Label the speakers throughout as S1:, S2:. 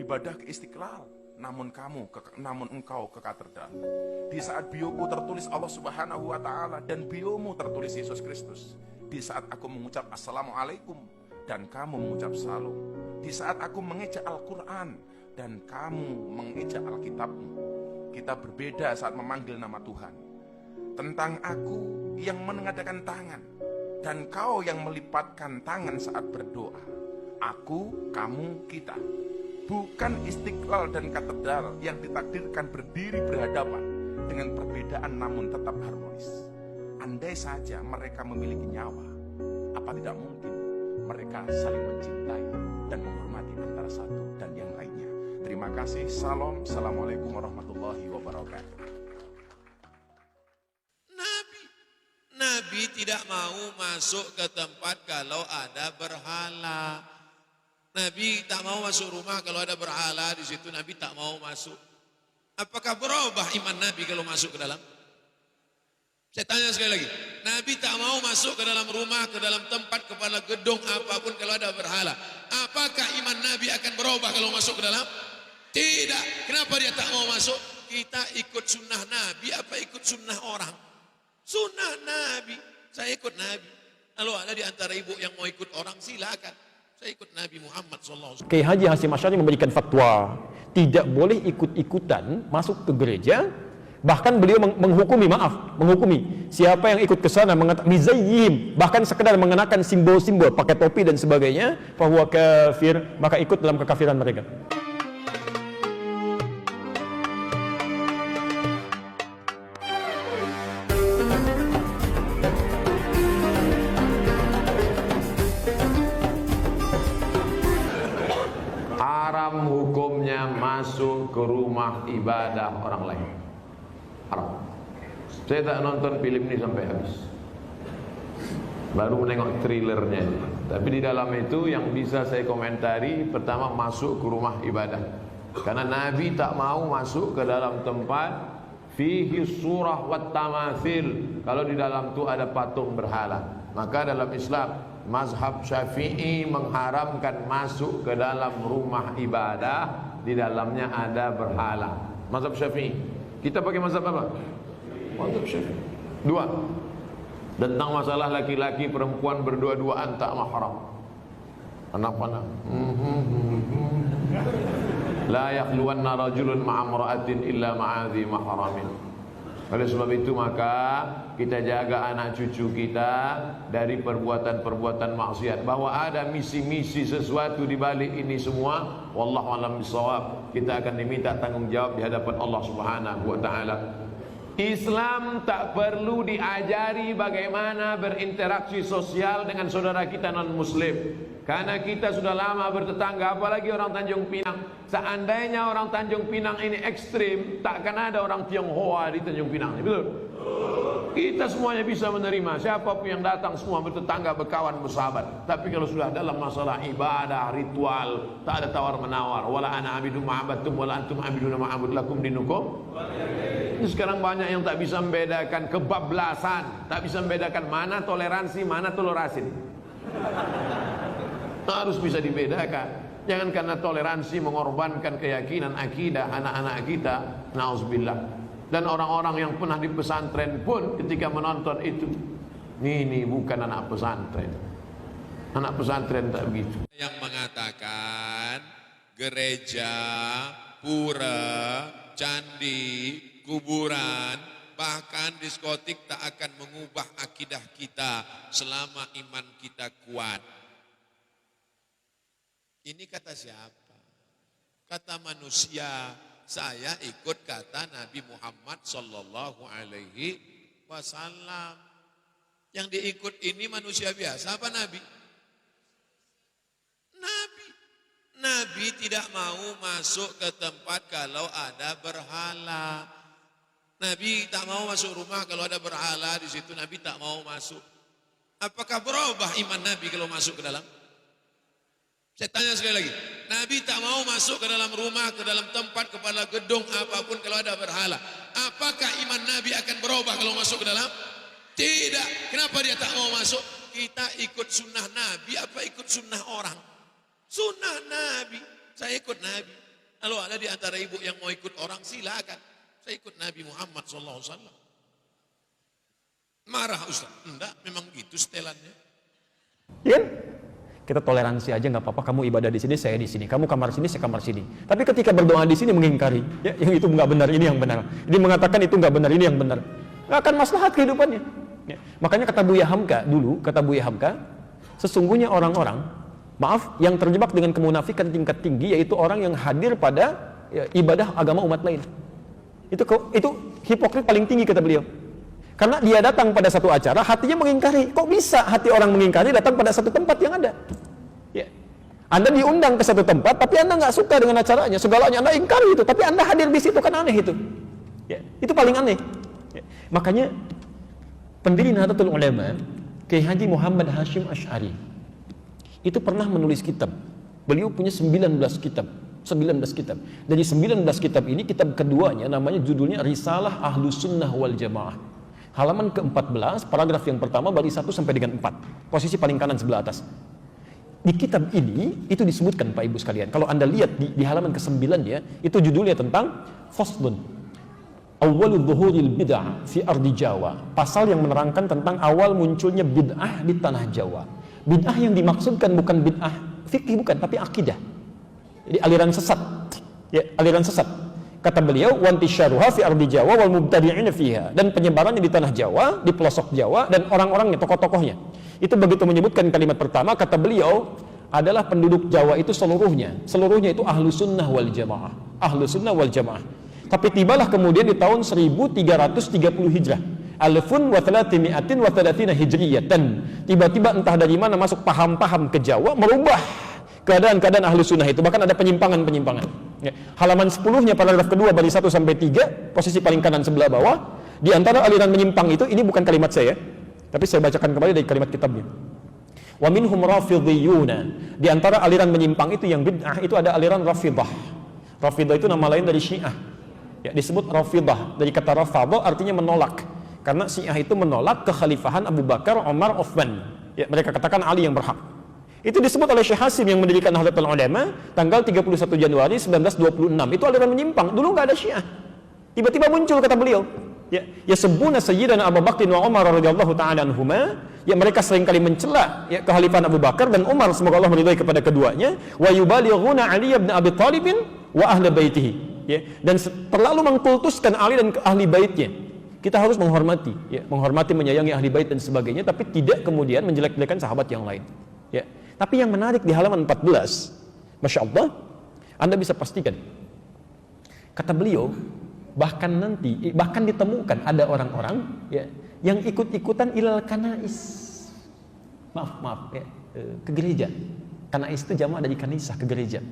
S1: beribadah ke Istiqlal, namun engkau ke katedral. Di saat bioku tertulis Allah Subhanahu wa Ta'ala dan biomu tertulis Yesus Kristus. Di saat aku mengucap Assalamualaikum dan kamu mengucap Salam. Di saat aku mengejak Al-Quran dan kamu mengejak Alkitabmu. Kita berbeda saat memanggil nama Tuhan. Tentang aku yang menengadakan tangan dan kau yang melipatkan tangan saat berdoa. Aku, kamu, kita. Bukan Istiqlal dan katedral yang ditakdirkan berdiri berhadapan dengan perbedaan namun tetap harmonis. Andai saja mereka memiliki nyawa, apa tidak mungkin mereka saling mencintai dan menghormati antara satu dan yang lainnya. Terima kasih. Salam. Assalamualaikum warahmatullahi wabarakatuh.
S2: Nabi tidak mau masuk ke tempat kalau ada berhala. Nabi tak mau masuk rumah kalau ada berhala di situ. Nabi tak mau masuk. Apakah berubah iman Nabi kalau masuk ke dalam? Saya tanya sekali lagi. Nabi tak mau masuk ke dalam rumah, ke dalam tempat, kepala gedung apapun kalau ada berhala. Apakah iman Nabi akan berubah kalau masuk ke dalam? Tidak. Kenapa dia tak mau masuk? Kita ikut sunnah Nabi apa ikut sunnah orang? Sunnah Nabi. Saya ikut Nabi. Kalau ada di antara ibu yang mau ikut orang, silakan. Saya ikut Nabi Muhammad SAW.
S3: Kiai Haji Hasyim Asy'ari memberikan fatwa tidak boleh ikut-ikutan masuk ke gereja. Bahkan beliau menghukumi siapa yang ikut ke sana mizayyim, bahkan sekedar mengenakan simbol-simbol, pakai topi dan sebagainya, fahuwa kafir, maka ikut dalam kekafiran mereka.
S4: Haram hukumnya masuk ke rumah ibadah orang lain. Haram. Saya tak nonton film ini sampai habis. Baru menengok trailernya. Tapi di dalam itu yang bisa saya komentari, pertama masuk ke rumah ibadah. Karena Nabi tak mau masuk ke dalam tempat fihi surah wat tamathil. Kalau di dalam itu ada patung berhala. Maka dalam Islam mazhab Syafi'i mengharamkan masuk ke dalam rumah ibadah di dalamnya ada berhala. Mazhab Syafi'i. Kita pakai mazhab apa? Mazhab Syafi'i. Dua. Tentang masalah laki-laki perempuan berdua-duaan tak mahram. Anak-anak. La yakhluwanna rajulun ma'a imra'atin illa ma'adhi mahramin. Oleh sebab itu maka kita jaga anak cucu kita dari perbuatan-perbuatan maksiat. Bahwa ada misi-misi sesuatu di balik ini semua, wallahu a'lam bishawab. Kita akan diminta tanggung jawab di hadapan Allah Subhanahu wa taala. Islam tak perlu diajari bagaimana berinteraksi sosial dengan saudara kita non muslim. Karena kita sudah lama bertetangga, apalagi orang Tanjung Pinang. Seandainya orang Tanjung Pinang ini ekstrim, takkan ada orang Tionghoa di Tanjung Pinang, betul? Kita semuanya bisa menerima, siapapun yang datang semua bertetangga, berkawan, bersahabat. Tapi kalau sudah dalam masalah ibadah, ritual, tak ada tawar menawar. Wala ana abidu ma'abattum wala antum abiduna ma'abud lakum dinukum. Ini sekarang banyak yang tak bisa membedakan kebablasan, tak bisa membedakan mana toleransi, mana toleransi. Harus bisa dibedakan. Jangan karena toleransi mengorbankan keyakinan akidah anak-anak kita. Nauzubillah. Dan orang-orang yang pernah di pesantren pun ketika menonton itu, ini bukan anak pesantren. Anak pesantren tak begitu.
S2: Yang mengatakan gereja, pura, candi, kuburan, bahkan diskotik tak akan mengubah akidah kita selama iman kita kuat. Ini kata siapa? Kata manusia. Saya ikut kata Nabi Muhammad sallallahu alaihi wasallam. Yang diikut ini manusia biasa apa Nabi? Nabi tidak mau masuk ke tempat kalau ada berhala. Nabi tak mau masuk rumah kalau ada berhala di situ. Nabi tak mau masuk. Apakah berubah iman Nabi kalau masuk ke dalam? Saya tanya sekali lagi. Nabi tak mau masuk ke dalam rumah, ke dalam tempat, kepala gedung apapun kalau ada berhala. Apakah iman Nabi akan berubah kalau masuk ke dalam? Tidak. Kenapa dia tak mau masuk? Kita ikut sunnah Nabi apa ikut sunnah orang? Sunnah Nabi. Saya ikut Nabi. Kalau ada di antara ibu yang mau ikut orang, silakan. Saya ikut Nabi Muhammad SAW. Marah Ustaz? Enggak, memang gitu setelannya.
S3: Ya kan? Kita toleransi aja, nggak apa-apa. Kamu ibadah di sini, saya di sini. Kamu kamar sini, saya kamar sini. Tapi ketika berdoa di sini mengingkari, ya, yang itu nggak benar, ini yang benar. Ini mengatakan itu nggak benar, ini yang benar. Nggak akan maslahat kehidupannya. Ya. Makanya kata Buya Hamka dulu, kata Buya Hamka, sesungguhnya orang-orang, maaf, yang terjebak dengan kemunafikan tingkat tinggi, yaitu orang yang hadir pada ibadah agama umat lain. Itu hipokrit paling tinggi kata beliau. Karena dia datang pada satu acara, hatinya mengingkari. Kok bisa hati orang mengingkari datang pada satu tempat yang ada? Ya. Anda diundang ke satu tempat, tapi Anda nggak suka dengan acaranya, segalanya Anda ingkari itu, tapi Anda hadir di situ, kan aneh itu. Ya. Itu paling aneh. Ya. Makanya pendiri Nahdlatul Ulama, Kiai Haji Muhammad Hashim Asy'ari, itu pernah menulis kitab. Beliau punya 19 kitab. 19 kitab. Dari 19 kitab ini, kitab keduanya namanya judulnya Risalah Ahlus Sunnah wal Jamaah. Halaman ke-14, paragraf yang pertama, baris 1 sampai dengan 4. Posisi paling kanan sebelah atas. Di kitab ini, itu disebutkan Pak Ibu sekalian. Kalau Anda lihat di halaman ke-9 ya, itu judulnya tentang Faslun Awwalul Dhuhuril Bid'ah fi Ardi Jawa. Pasal yang menerangkan tentang awal munculnya bid'ah di tanah Jawa. Bid'ah yang dimaksudkan bukan bid'ah fikih, bukan, tapi akidah. Jadi aliran sesat. Ya, aliran sesat. Kata beliau, wantisyaruha fi ardi Jawa wal mubtadi'ina fiha, dan penyebarannya di tanah Jawa, di pelosok Jawa, dan orang-orangnya, tokoh-tokohnya. Itu begitu menyebutkan kalimat pertama, kata beliau, adalah penduduk Jawa itu seluruhnya itu ahlu sunnah wal jamaah, ahlu sunnah wal jamaah. Tapi tibalah kemudian di tahun 1330 Hijrah, alfun wa thalathimi'atin wa thalathina hijriyah, dan tiba-tiba entah dari mana masuk paham-paham ke Jawa, merubah keadaan-keadaan ahlu sunnah itu, bahkan ada penyimpangan-penyimpangan. Ya. Halaman 10-nya paragraf kedua baris 1 sampai 3, posisi paling kanan sebelah bawah, di antara aliran menyimpang itu, ini bukan kalimat saya, tapi saya bacakan kembali dari kalimat kitabnya. Wa minhum rafidhiyuna, di antara aliran menyimpang itu yang bid'ah itu ada aliran Rafidah. Rafidah itu nama lain dari Syiah. Ya, disebut Rafidah dari kata rafadha, artinya menolak. Karena Syiah itu menolak kekhalifahan Abu Bakar, Umar, Uthman. Ya, mereka katakan Ali yang berhak. Itu disebut oleh Syekh Hasim yang mendirikan Nahdlatul Ulama tanggal 31 Januari 1926. Itu aliran menyimpang. Dulu nggak ada Syiah. Tiba-tiba muncul kata beliau. Ya sebuna Sayyidina Abu Bakr wa Umar radhiyallahu taala anhuma. Ya, mereka seringkali mencela ya kekhalifahan Abu Bakar dan Umar, semoga Allah meridhai kepada keduanya. Wa yubalighuna Ali bin Abi Thalib wa ahli baitihi. Ya, dan terlalu mengkultuskan Ali dan ahli baitnya. Kita harus menghormati, ya, menghormati, menyayangi ahli bait dan sebagainya, tapi tidak kemudian menjelek-jelekan sahabat yang lain. Ya. Tapi yang menarik di halaman 14, Masya Allah, Anda bisa pastikan, kata beliau, bahkan ditemukan ada orang-orang ya, yang ikut-ikutan ilal kanais, maaf ya, ke gereja. Kanais itu jamak dari kanisah, ke gereja.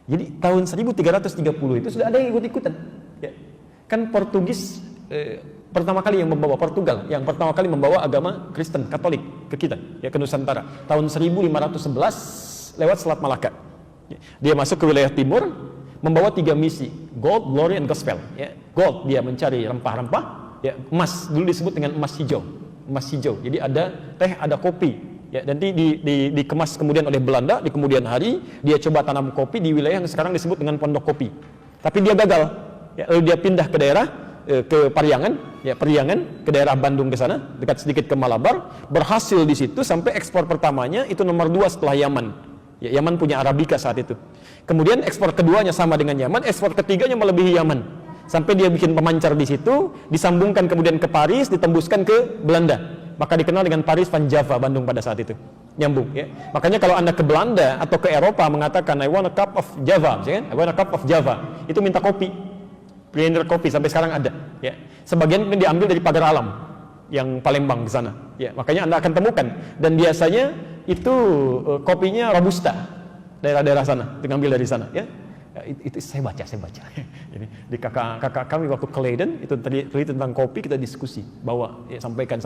S3: Jadi tahun 1330 itu sudah ada yang ikut-ikutan. Ya. Kan Portugis pertama kali yang membawa, Portugal yang pertama kali membawa agama Kristen Katolik ke kita, ya, ke Nusantara tahun 1511 lewat Selat Malaka. Dia masuk ke wilayah timur membawa 3 misi, gold, glory, and gospel. Ya. Gold, dia mencari rempah-rempah, ya. Emas, dulu disebut dengan emas hijau. Jadi ada teh, ada kopi, ya. Dan dikemas kemudian oleh Belanda di kemudian hari. Dia coba tanam kopi di wilayah yang sekarang disebut dengan Pondok Kopi, tapi dia gagal. Ya. Lalu dia pindah ke daerah ke Pariangan, ya, Periangan, ke daerah Bandung ke sana, dekat sedikit ke Malabar, berhasil di situ sampai ekspor pertamanya itu nomor 2 setelah Yaman. Ya, Yaman punya Arabica saat itu. Kemudian ekspor keduanya sama dengan Yaman, ekspor ketiganya melebihi Yaman. Sampai dia bikin pemancar di situ, disambungkan kemudian ke Paris, ditembuskan ke Belanda. Maka dikenal dengan Paris Van Java, Bandung pada saat itu. Nyambung, ya. Makanya kalau Anda ke Belanda atau ke Eropa mengatakan I want a cup of Java, ya, I want a cup of Java, itu minta kopi. Blender kopi sampai sekarang ada, ya. Sebagian diambil dari Pagar Alam yang Palembang ke sana, ya. Makanya Anda akan temukan, dan biasanya itu kopinya Robusta, daerah-daerah sana, diambil dari sana, ya. Itu saya baca. Ini di kakak kami waktu ke Leiden itu tadi tentang kopi, kita diskusi, bawa, ya, sampaikan.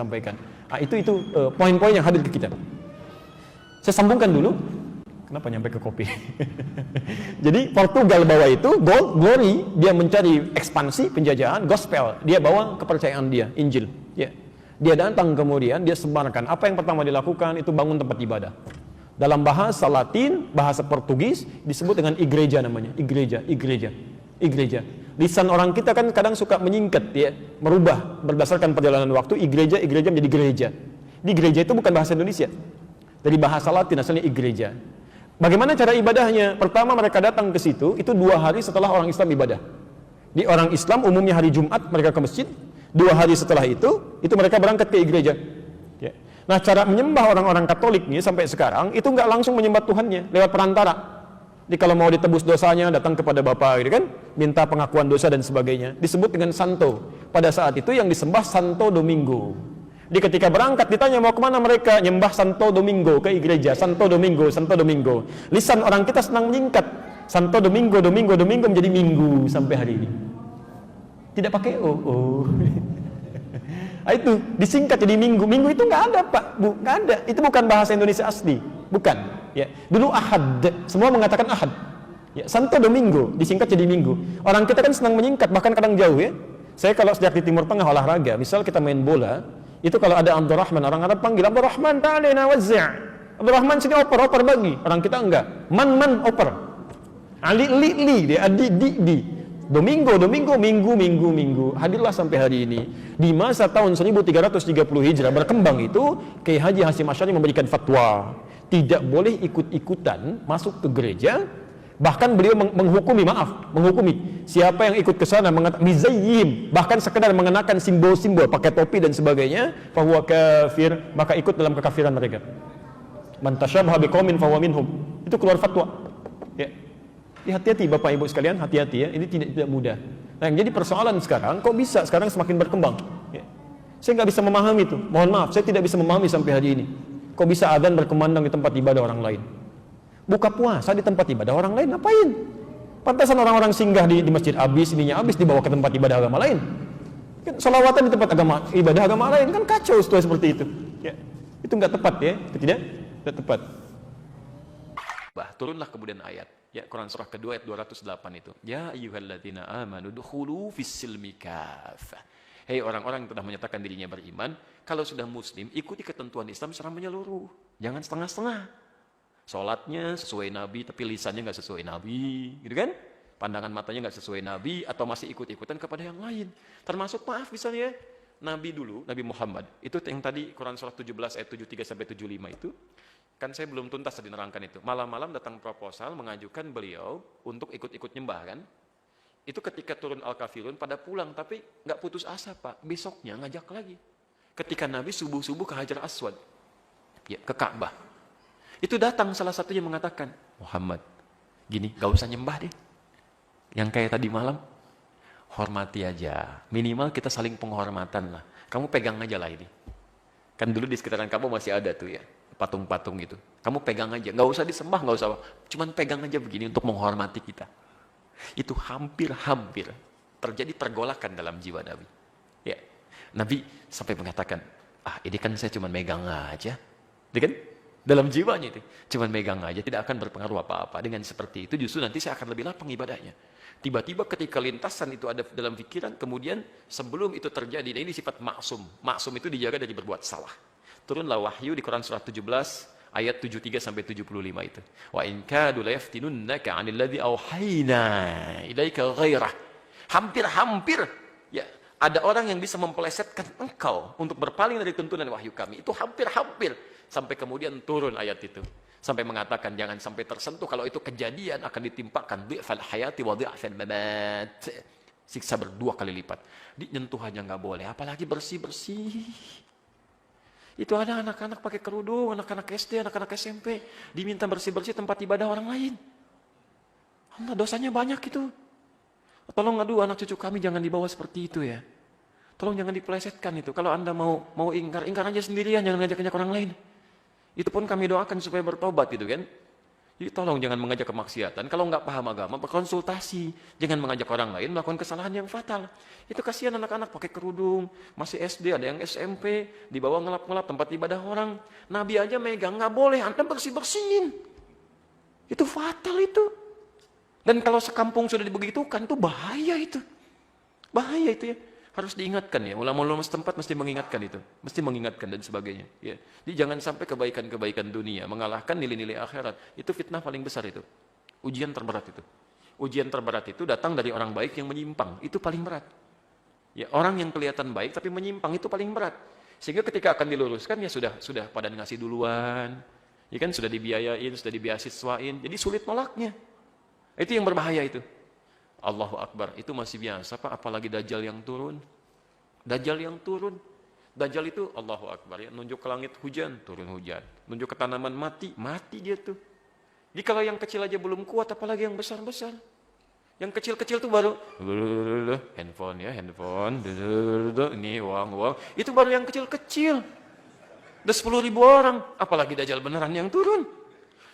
S3: Nah, itu poin-poin yang hadir ke kita. Saya sambungkan dulu. Kenapa nyampe ke kopi? Jadi Portugal bawa itu gold, glory, dia mencari ekspansi penjajahan, gospel, dia bawa kepercayaan dia, Injil. Ya. Dia datang kemudian dia sebarkan. Apa yang pertama dilakukan itu bangun tempat ibadah. Dalam bahasa Latin, bahasa Portugis disebut dengan igreja namanya. Igreja. Lisan orang kita kan kadang suka menyingkat ya, merubah berdasarkan perjalanan waktu. Igreja menjadi gereja. Di gereja itu bukan bahasa Indonesia. Dari bahasa Latin asalnya igreja. Bagaimana cara ibadahnya? Pertama mereka datang ke situ, itu 2 hari setelah orang Islam ibadah. Di orang Islam umumnya hari Jumat mereka ke masjid. 2 hari setelah itu mereka berangkat ke igreja. Ya. Nah, cara menyembah orang-orang Katolik nih sampai sekarang itu nggak langsung menyembah Tuhannya lewat perantara. Jadi kalau mau ditebus dosanya datang kepada Bapa, gitu kan, minta pengakuan dosa dan sebagainya. Disebut dengan Santo. Pada saat itu yang disembah Santo Domingo. Jadi ketika berangkat ditanya mau kemana mereka, nyembah Santo Domingo ke gereja. Santo Domingo. Lisan orang kita senang menyingkat. Santo Domingo menjadi Minggu sampai hari ini. Tidak pakai o. Itu disingkat jadi Minggu. Minggu itu nggak ada Pak, Bu, nggak ada. Itu bukan bahasa Indonesia asli, bukan. Ya, dulu Ahad, semua mengatakan Ahad. Ya, Santo Domingo disingkat jadi Minggu. Orang kita kan senang menyingkat, bahkan kadang jauh ya. Saya kalau sejak di Timur Tengah olahraga, misal kita main bola, itu kalau ada Abdurrahman, orang Arab panggil Abdurrahman ta'alina wazzi'. Abdurrahman sini oper bagi. Orang kita enggak. Man oper. Ali dia di. Domingo, minggu. Hadirlah sampai hari ini. Di masa tahun 1330 Hijrah berkembang itu, Kiai Haji Hasyim Asy'ari memberikan fatwa, tidak boleh ikut-ikutan masuk ke gereja. Bahkan beliau menghukumi siapa yang ikut ke sana mizayyim, bahkan sekedar mengenakan simbol-simbol, pakai topi dan sebagainya, fahuwa kafir, maka ikut dalam kekafiran mereka. Man tasyabaha biqaumin fahuwa minhum. Itu keluar fatwa. Ya. Hati-hati Bapak Ibu sekalian, hati-hati ya. Ini tidak mudah. Nah, yang jadi persoalan sekarang, kok bisa sekarang semakin berkembang? Ya. Saya nggak bisa memahami itu. Mohon maaf, saya tidak bisa memahami sampai hari ini. Kok bisa adzan berkumandang di tempat ibadah orang lain? Buka puasa di tempat ibadah orang lain, ngapain? Pantasan orang-orang singgah di masjid habis, ininya habis, dibawa ke tempat ibadah agama lain. Kan sholawatan di tempat ibadah agama lain, kan kacau seperti itu. Ya. Itu nggak tepat ya, itu tidak tepat. Turunlah kemudian ayat. Ya, Quran surah kedua ayat 208 itu. Ya ayyuhalladzina amanu dukhulu fis-silmi kafah. Hei orang-orang yang telah menyatakan dirinya beriman, kalau sudah muslim, ikuti ketentuan Islam secara menyeluruh. Jangan setengah-setengah. Sholatnya sesuai Nabi, tapi lisannya nggak sesuai Nabi, gitu kan? Pandangan matanya nggak sesuai Nabi, atau masih ikut-ikutan kepada yang lain. Termasuk maaf misalnya, Nabi dulu, Nabi Muhammad, itu yang tadi Quran surah 17 ayat 73-75 itu, kan saya belum tuntas tadi nerangkan itu. Malam-malam datang proposal mengajukan beliau untuk ikut-ikut nyembah kan. Itu ketika turun Al-Kafirun pada pulang, tapi nggak putus asa Pak. Besoknya ngajak lagi. Ketika Nabi subuh-subuh ke Hajar Aswad, ya, ke Ka'bah. Itu datang salah satunya mengatakan, Muhammad, gini, gak usah nyembah deh. Yang kayak tadi malam, hormati aja. Minimal kita saling penghormatan lah. Kamu pegang aja lah ini. Kan dulu di sekitaran Ka'bah masih ada tuh ya, patung-patung gitu. Kamu pegang aja, gak usah disembah, gak usah. Cuman pegang aja begini untuk menghormati kita. Itu hampir-hampir terjadi pergolakan dalam jiwa Nabi. Ya, Nabi sampai mengatakan, ini kan saya cuma megang aja. Dia kan? Dalam jiwanya itu, cuman megang aja, tidak akan berpengaruh apa-apa. Dengan seperti itu justru nanti saya akan lebih lapang ibadahnya. Tiba-tiba ketika lintasan itu ada dalam pikiran, kemudian sebelum itu terjadi, dan ini sifat maksum. Maksum itu dijaga dari berbuat salah. Turunlah wahyu di Quran surah 17 ayat 73-75 itu. Wa in kadu la yaftinunnaka 'anil ladzi auhayna ilaika ghairah. Hampir-hampir ya ada orang yang bisa mempelesetkan engkau untuk berpaling dari tuntunan wahyu kami. Itu hampir-hampir sampai kemudian turun ayat itu. Sampai mengatakan jangan sampai tersentuh, kalau itu kejadian akan ditimpakan dhi'fal hayati wa dhi'fal mamat. Siksa berdua kali lipat. Nyentuh aja nggak boleh, apalagi bersih-bersih. Itu ada anak-anak pakai kerudung, anak-anak SD, anak-anak SMP, diminta bersih-bersih tempat ibadah orang lain. Allah, dosanya banyak itu. Tolong aduh anak cucu kami jangan dibawa seperti itu ya. Tolong jangan dipelesetkan itu. Kalau Anda mau ingkar aja sendirian, jangan ngajak-ngajak orang lain. Itu pun kami doakan supaya bertobat gitu kan. Jadi tolong jangan mengajak kemaksiatan. Kalau nggak paham agama, berkonsultasi. Jangan mengajak orang lain melakukan kesalahan yang fatal. Itu kasihan anak-anak pakai kerudung, masih SD, ada yang SMP, dibawa ngelap-ngelap tempat ibadah orang. Nabi aja megang, nggak boleh, Anda bersih-bersihin. Itu fatal itu. Dan kalau sekampung sudah dibegitukan, itu bahaya itu. Bahaya itu ya. Harus diingatkan ya, ulama-ulama setempat mesti mengingatkan itu, mesti mengingatkan dan sebagainya. Ya. Jadi jangan sampai kebaikan-kebaikan dunia mengalahkan nilai-nilai akhirat. Itu fitnah paling besar itu. Ujian terberat itu. Ujian terberat itu datang dari orang baik yang menyimpang. Itu paling berat. Ya, orang yang kelihatan baik tapi menyimpang itu paling berat. Sehingga ketika akan diluruskan ya sudah pada ngasih duluan. Ya kan sudah dibiayain, sudah dibeasiswain. Jadi sulit nolaknya. Itu yang berbahaya itu. Allahu Akbar, itu masih biasa Pak, apalagi Dajjal yang turun. Dajjal yang turun. Dajjal itu Allahu Akbar ya, nunjuk ke langit hujan, turun hujan. Nunjuk ke tanaman mati, mati dia tuh. Jadi kalau yang kecil aja belum kuat, apalagi yang besar-besar. Yang kecil-kecil tuh baru handphone ya, handphone, ini uang. Itu baru yang kecil-kecil. Udah 10.000 orang, apalagi Dajjal beneran yang turun.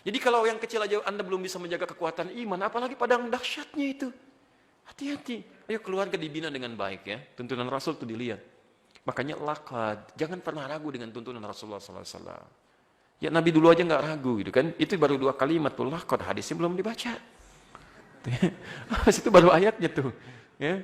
S3: Jadi kalau yang kecil aja Anda belum bisa menjaga kekuatan iman, apalagi padang dahsyatnya itu. Hati-hati. Ayo keluarga dibina dengan baik ya. Tuntunan Rasul itu dilihat. Makanya lakad. Jangan pernah ragu dengan tuntunan Rasulullah SAW. Ya Nabi dulu aja nggak ragu gitu kan. Itu baru 2 kalimat tuh lakad. Hadisnya belum dibaca. Itu baru ayatnya tuh. Ya.